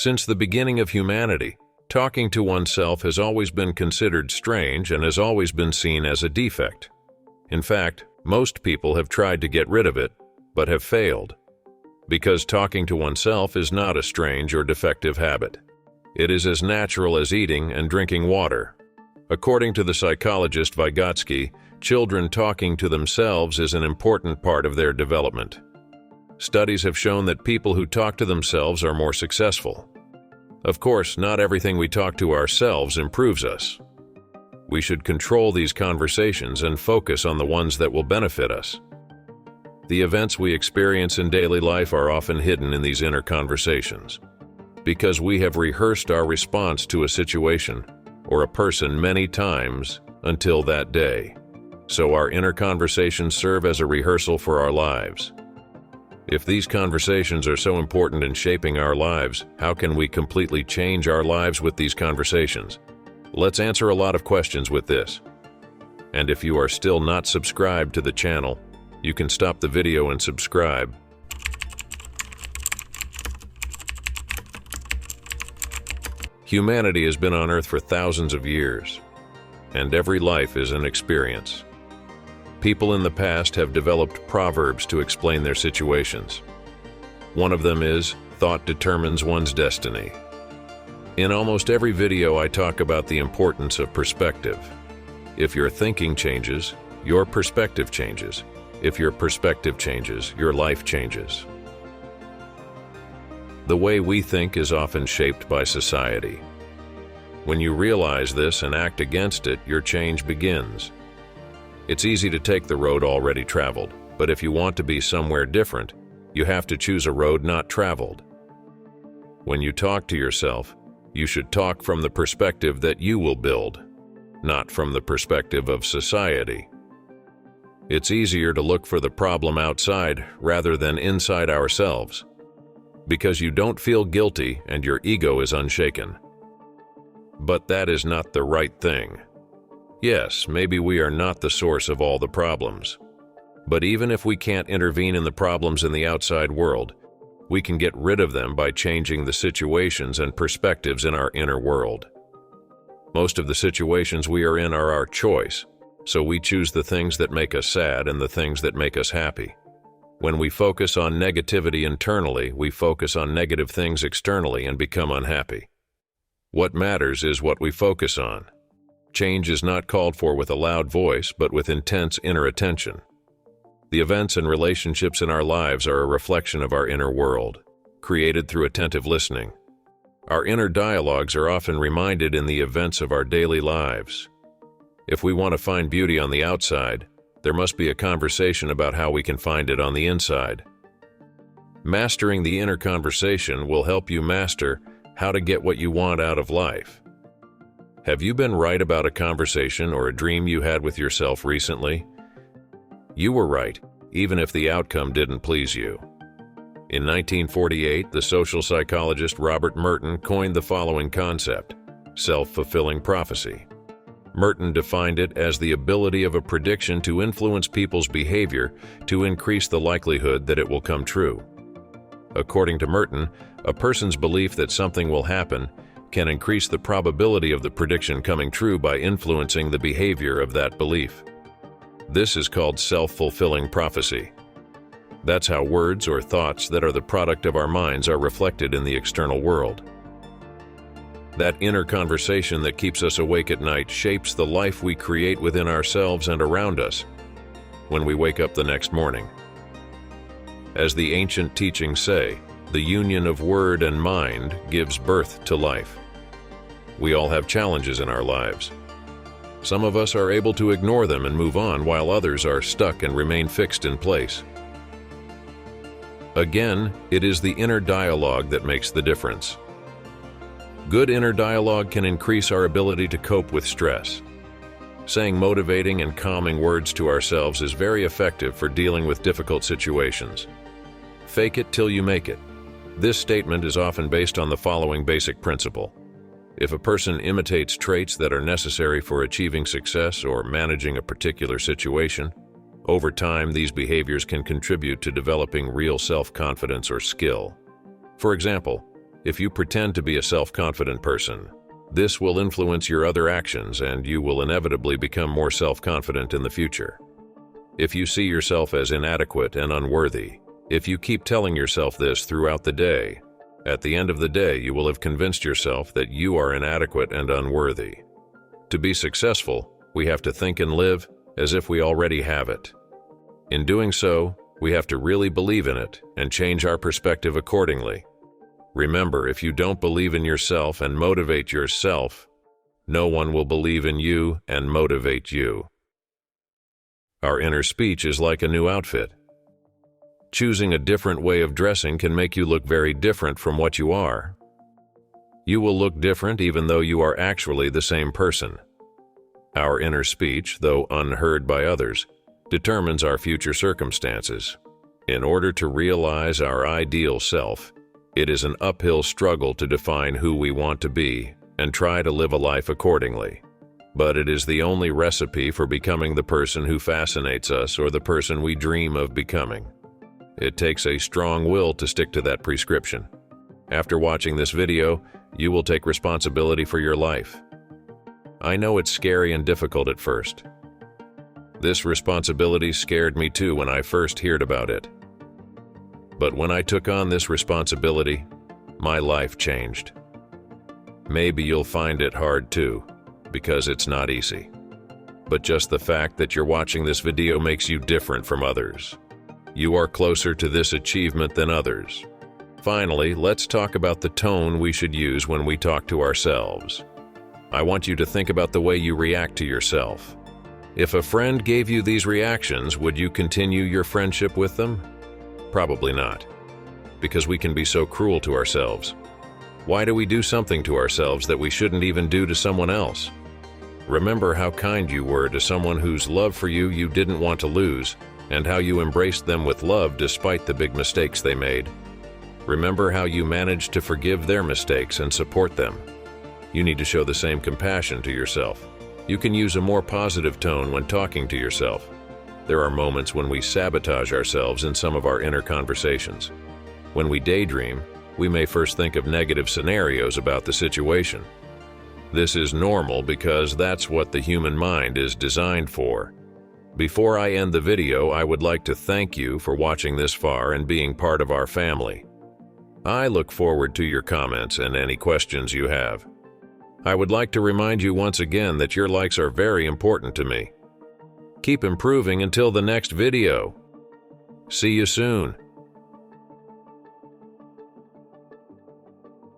Since the beginning of humanity, talking to oneself has always been considered strange and has always been seen as a defect. In fact, most people have tried to get rid of it, but have failed. Because talking to oneself is not a strange or defective habit. It is as natural as eating and drinking water. According to the psychologist Vygotsky, children talking to themselves is an important part of their development. Studies have shown that people who talk to themselves are more successful. Of course, not everything we talk to ourselves improves us. We should control these conversations and focus on the ones that will benefit us. The events we experience in daily life are often hidden in these inner conversations, because we have rehearsed our response to a situation or a person many times until that day. So our inner conversations serve as a rehearsal for our lives. If these conversations are so important in shaping our lives, how can we completely change our lives with these conversations? Let's answer a lot of questions with this. And if you are still not subscribed to the channel, you can stop the video and subscribe. Humanity has been on Earth for thousands of years, and every life is an experience. People in the past have developed proverbs to explain their situations. One of them is, "Thought determines one's destiny." In almost every video, I talk about the importance of perspective. If your thinking changes, your perspective changes. If your perspective changes, your life changes. The way we think is often shaped by society. When you realize this and act against it, your change begins. It's easy to take the road already traveled, but if you want to be somewhere different, you have to choose a road not traveled. When you talk to yourself, you should talk from the perspective that you will build, not from the perspective of society. It's easier to look for the problem outside rather than inside ourselves, because you don't feel guilty and your ego is unshaken. But that is not the right thing. Yes, maybe we are not the source of all the problems. But even if we can't intervene in the problems in the outside world, we can get rid of them by changing the situations and perspectives in our inner world. Most of the situations we are in are our choice, so we choose the things that make us sad and the things that make us happy. When we focus on negativity internally, we focus on negative things externally and become unhappy. What matters is what we focus on. Change is not called for with a loud voice, but with intense inner attention. The events and relationships in our lives are a reflection of our inner world, created through attentive listening. Our inner dialogues are often reminded in the events of our daily lives. If we want to find beauty on the outside, there must be a conversation about how we can find it on the inside. Mastering the inner conversation will help you master how to get what you want out of life. Have you been right about a conversation or a dream you had with yourself recently? You were right, even if the outcome didn't please you. In 1948, the social psychologist Robert Merton coined the following concept: self-fulfilling prophecy. Merton defined it as the ability of a prediction to influence people's behavior to increase the likelihood that it will come true. According to Merton, a person's belief that something will happen can increase the probability of the prediction coming true by influencing the behavior of that belief. This is called self-fulfilling prophecy. That's how words or thoughts that are the product of our minds are reflected in the external world. That inner conversation that keeps us awake at night shapes the life we create within ourselves and around us when we wake up the next morning. As the ancient teachings say, the union of word and mind gives birth to life. We all have challenges in our lives. Some of us are able to ignore them and move on, while others are stuck and remain fixed in place. Again, it is the inner dialogue that makes the difference. Good inner dialogue can increase our ability to cope with stress. Saying motivating and calming words to ourselves is very effective for dealing with difficult situations. Fake it till you make it. This statement is often based on the following basic principle. If a person imitates traits that are necessary for achieving success or managing a particular situation, over time these behaviors can contribute to developing real self-confidence or skill. For example, If you pretend to be a self-confident person, this will influence your other actions and you will inevitably become more self-confident in the future. If you see yourself as inadequate and unworthy, if you keep telling yourself this throughout the day, at the end of the day you will have convinced yourself that you are inadequate and unworthy. To be successful, we have to think and live as if we already have it. In doing so, we have to really believe in it and change our perspective accordingly. Remember, if you don't believe in yourself and motivate yourself, no one will believe in you and motivate you. Our inner speech is like a new outfit. Choosing a different way of dressing can make you look very different from what you are. You will look different even though you are actually the same person. Our inner speech, though unheard by others, determines our future circumstances. In order to realize our ideal self, it is an uphill struggle to define who we want to be and try to live a life accordingly. But it is the only recipe for becoming the person who fascinates us or the person we dream of becoming. It takes a strong will to stick to that prescription. After watching this video, you will take responsibility for your life. I know it's scary and difficult at first. This responsibility scared me too when I first heard about it. But when I took on this responsibility, my life changed. Maybe you'll find it hard too, because it's not easy. But just the fact that you're watching this video makes you different from others. You are closer to this achievement than others. Finally, let's talk about the tone we should use when we talk to ourselves. I want you to think about the way you react to yourself. If a friend gave you these reactions, would you continue your friendship with them? Probably not, because we can be so cruel to ourselves. Why do we do something to ourselves that we shouldn't even do to someone else? Remember how kind you were to someone whose love for you you didn't want to lose, and how you embraced them with love despite the big mistakes they made. Remember how you managed to forgive their mistakes and support them. You need to show the same compassion to yourself. You can use a more positive tone when talking to yourself. There are moments when we sabotage ourselves in some of our inner conversations. When we daydream, we may first think of negative scenarios about the situation. This is normal because that's what the human mind is designed for. Before I end the video, I would like to thank you for watching this far and being part of our family. I look forward to your comments and any questions you have. I would like to remind you once again that your likes are very important to me. Keep improving until the next video. See you soon.